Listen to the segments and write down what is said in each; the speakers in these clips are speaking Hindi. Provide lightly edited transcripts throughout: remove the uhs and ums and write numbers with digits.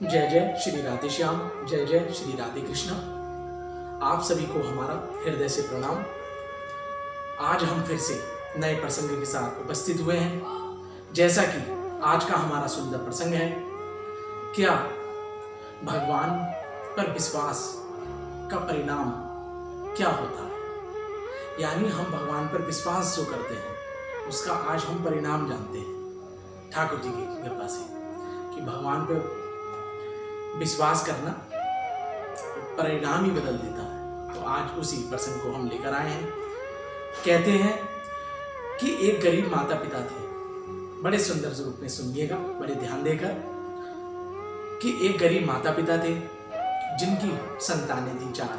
जय जय श्री राधे श्याम, जय जय श्री राधे कृष्ण। आप सभी को हमारा हृदय से प्रणाम। आज हम फिर से नए प्रसंग के साथ उपस्थित हुए हैं। जैसा कि आज का हमारा सुंदर प्रसंग है, क्या भगवान पर विश्वास का परिणाम क्या होता है। यानी हम भगवान पर विश्वास जो करते हैं उसका आज हम परिणाम जानते हैं ठाकुर जी की कृपा से, कि भगवान पर विश्वास करना परिणाम ही बदल देता है। तो आज उसी प्रसंग को हम लेकर आए हैं। कहते हैं कि एक गरीब माता पिता थे। बड़े सुंदर रूप में सुनिएगा, बड़े ध्यान देकर, कि एक गरीब माता पिता थे जिनकी संतानें थी 4,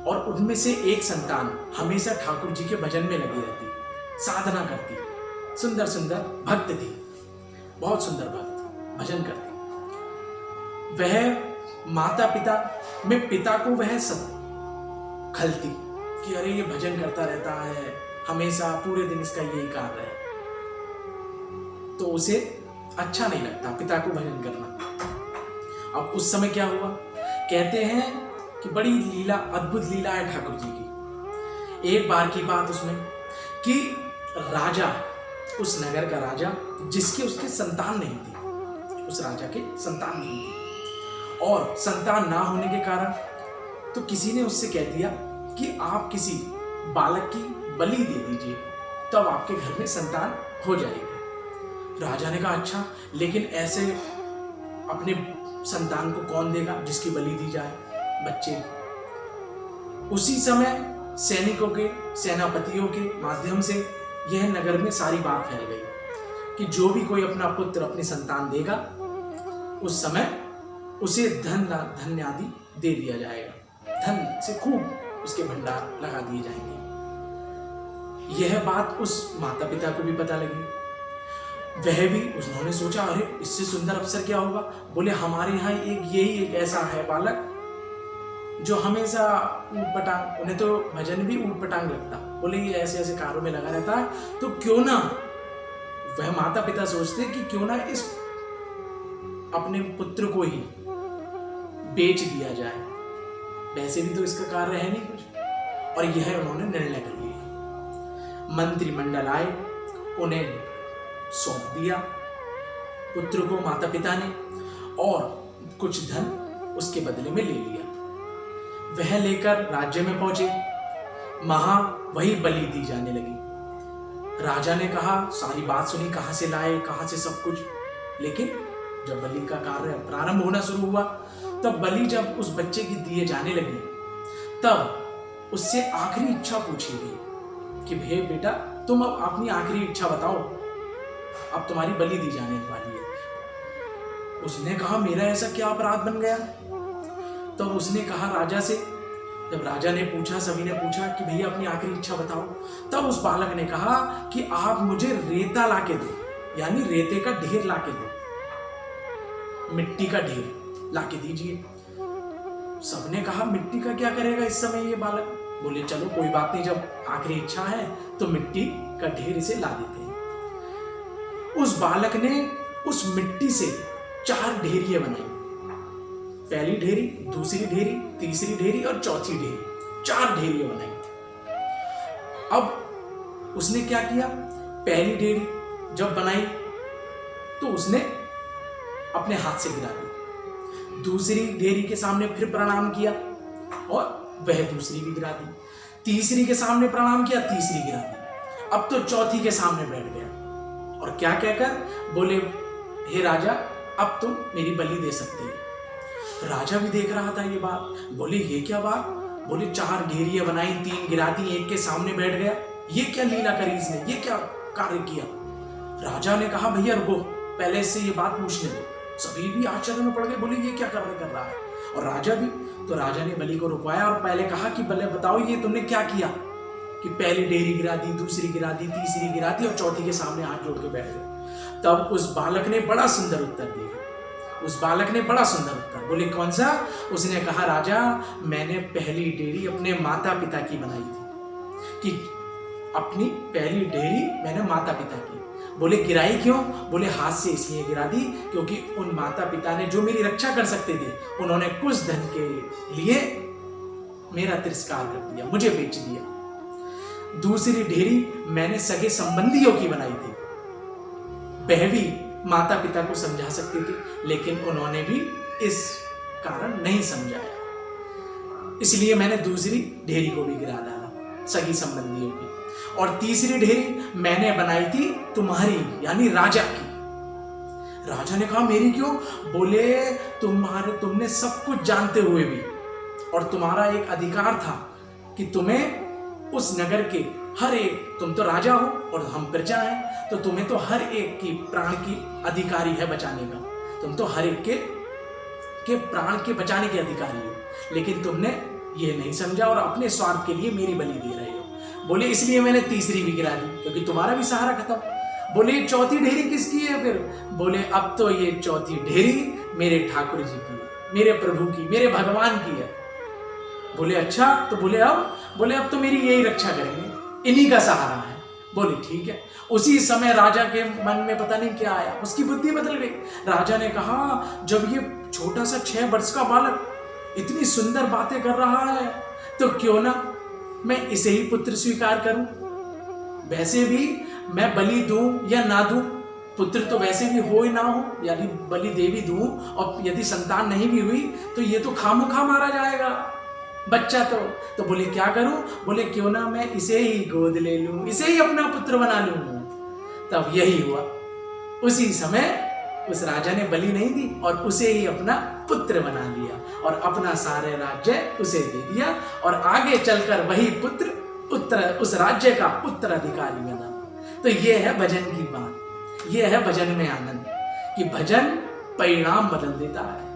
और उनमें से एक संतान हमेशा ठाकुर जी के भजन में लगी रहती, साधना करती, सुंदर सुंदर भक्त थी, बहुत सुंदर भक्त, भजन करती। वह माता पिता में पिता को वह सब खलती कि अरे ये भजन करता रहता है, हमेशा पूरे दिन इसका यही कार्य है। तो उसे अच्छा नहीं लगता पिता को भजन करना। अब उस समय क्या हुआ, कहते हैं कि बड़ी लीला, अद्भुत लीला है ठाकुर जी की। एक बार की बात उसमें कि राजा, उस नगर का राजा, जिसके उसके संतान नहीं थी, उस राजा के संतान नहीं थी, और संतान ना होने के कारण तो किसी ने उससे कह दिया कि आप किसी बालक की बलि दे दीजिए, तब आपके घर में संतान हो जाएगी। राजा ने कहा अच्छा, लेकिन ऐसे अपने संतान को कौन देगा जिसकी बलि दी जाए, बच्चे। उसी समय सैनिकों के, सेनापतियों के माध्यम से यह नगर में सारी बात फैल गई कि जो भी कोई अपना पुत्र, अपनी संतान देगा, उस समय उसे धन आदि दे दिया जाएगा, धन से खूब उसके भंडार लगा दिए जाएंगे। यह बात उस माता पिता को भी पता लगी। वह भी, उन्होंने सोचा अरे इससे सुंदर अवसर क्या होगा। बोले हमारे यहाँ एक ऐसा है बालक जो हमेशा ऊट पटांग, उन्हें तो भजन भी ऊट पटांग लगता, बोले ये ऐसे ऐसे कार्यों में लगा रहता है, तो क्यों ना, वह माता पिता सोचते कि क्यों ना इस अपने पुत्र को ही बेच दिया जाए, वैसे भी तो इसका कार्य है नहीं कुछ। और यह उन्होंने निर्णय कर लिया। मंत्रिमंडल आए, उन्हें सौंप दिया पुत्र को माता पिता ने, और कुछ धन उसके बदले में ले लिया। वह लेकर राज्य में पहुंचे, वहां वही बलि दी जाने लगी। राजा ने कहा, सारी बात सुनी, कहां से लाए, कहां से सब कुछ, लेकिन जब बलि का कार्य प्रारंभ होना शुरू हुआ, तब बलि जब उस बच्चे की दिए जाने लगी, तब उससे आखिरी इच्छा पूछी गई कि भे बेटा तुम अब अपनी आखिरी इच्छा बताओ, अब तुम्हारी बलि दी जाने वाली है। उसने कहा मेरा ऐसा क्या अपराध बन गया। तब उसने कहा राजा से, जब राजा ने पूछा, सभी ने पूछा कि भैया अपनी आखिरी इच्छा बताओ, तब उस बालक ने कहा कि आप मुझे रेता लाके दो, यानी रेते का ढेर लाके दो, मिट्टी का ढेर लाके दीजिए। सबने कहा मिट्टी का क्या करेगा इस समय ये बालक। बोले चलो कोई बात नहीं, जब आखिरी इच्छा है तो मिट्टी का ढेर इसे ला देते हैं। उस बालक ने उस मिट्टी से 4 ढेरियां बनाई, पहली ढेरी, दूसरी ढेरी, तीसरी ढेरी और चौथी ढेरी, 4 ढेरियां बनाई। अब उसने क्या किया, पहली ढेरी जब बनाई तो उसने अपने हाथ से गिरा दी, दूसरी ढेरी के सामने फिर प्रणाम किया और वह दूसरी भी गिरा दी, तीसरी के सामने प्रणाम किया, तीसरी गिरा दी। अब तो चौथी के सामने बैठ गया और क्या कहकर बोले हे राजा अब तुम मेरी बलि दे सकते हो। राजा भी देख रहा था ये बात, बोले ये क्या बात। बोले 4 ढेरियां बनाई, 3 गिरा दी, एक के सामने बैठ गया, ये क्या लीला करी इसने, ये क्या कार्य किया। राजा ने कहा भैया रुको, पहले इससे ये बात पूछने दो। सभी भी आश्चर्य में पड़ गए, बोले ये क्या कर रहा है, और राजा भी। तो राजा ने बलि को रुकवाया और पहले कहा कि भले बताओ ये तुमने क्या किया, कि पहली ढेरी गिरा दी, दूसरी गिरा दी, तीसरी गिरा दी और चौथी के सामने हाथ जोड़ के बैठ गए। तब उस बालक ने बड़ा सुंदर उत्तर दिया, उस बालक ने बड़ा सुंदर उत्तर, बोले कौन सा। उसने कहा राजा मैंने पहली ढेरी अपने माता पिता की बनाई थी, कि अपनी पहली ढेरी मैंने माता पिता की, बोले गिराई क्यों? बोले हाथ से इसलिए गिरा दी क्योंकि उन माता पिता ने जो मेरी रक्षा कर सकते थे, उन्होंने कुछ धन के लिए मेरा तिरस्कार कर दिया, मुझे बेच दिया। दूसरी ढेरी मैंने सगे संबंधियों की बनाई थी। वह भी माता पिता को समझा सकते थे, लेकिन उन्होंने भी इस कारण नहीं समझाया, इसलिए मैंने दूसरी ढेरी को भी गिरा डाला, सगी संबंधियों की। और तीसरी ढेरी मैंने बनाई थी तुम्हारी, यानी राजा की। राजा ने कहा मेरी क्यों? बोले तुमने सब कुछ जानते हुए भी, और तुम्हारा एक अधिकार था कि तुम्हें उस नगर के हर एक, तुम तो राजा हो और हम प्रजा हैं, तो तुम्हें तो हर एक की प्राण की अधिकारी है बचाने का, तुम तो हर एक के प्राण के बचाने के अधिकारी हो, लेकिन तुमने ये नहीं समझा और अपने स्वार्थ के लिए मेरी बलि दे रहे हो। बोले इसलिए मैंने तीसरी भी गिरा दी क्योंकि तुम्हारा भी सहारा खत्म। बोले चौथी ढेरी किसकी है फिर? बोले अब तो ये चौथी ढेरी मेरे ठाकुर जी की है, मेरे प्रभु की, मेरे भगवान की है। बोले अच्छा, तो बोले अब तो मेरी यही रक्षा करेंगे, इन्हीं का सहारा है। बोले ठीक है। उसी समय राजा के मन में पता नहीं क्या आया, उसकी बुद्धि बदल गई। राजा ने कहा जब ये छोटा सा 6 वर्ष का बालक इतनी सुंदर बातें कर रहा है, तो क्यों ना मैं इसे ही पुत्र स्वीकार करूं। वैसे भी मैं बलि दूं या ना दूं, पुत्र तो वैसे भी हो या ना हो, यदि बलि दे भी दूं और यदि संतान नहीं भी हुई तो ये तो खामोखा मारा जाएगा बच्चा तो बोले क्या करूं? बोले क्यों ना मैं इसे ही गोद ले लूं, इसे ही अपना पुत्र बना लूं। तब यही हुआ। उसी समय उस राजा ने बलि नहीं दी और उसे ही अपना पुत्र बना लिया और अपना सारे राज्य उसे दे दिया, और आगे चलकर वही पुत्र उस राज्य का उत्तराधिकारी बना। तो ये है भजन की बात, ये है भजन में आनंद, कि भजन परिणाम बदल देता है।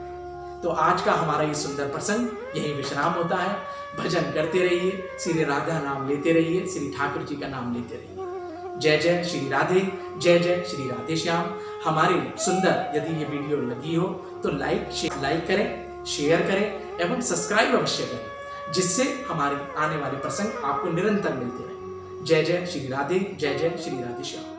तो आज का हमारा ये सुंदर प्रसंग यही विश्राम होता है। भजन करते रहिए, श्री राधा नाम लेते रहिए, श्री ठाकुर जी का नाम लेते रहिए। जय जय श्री राधे, जय जय श्री राधे श्याम। हमारी सुंदर यदि ये वीडियो लगी हो तो लाइक करें, शेयर करें एवं सब्सक्राइब अवश्य करें, जिससे हमारे आने वाले प्रसंग आपको निरंतर मिलते रहे। जय जय श्री राधे, जय जय श्री राधे श्याम।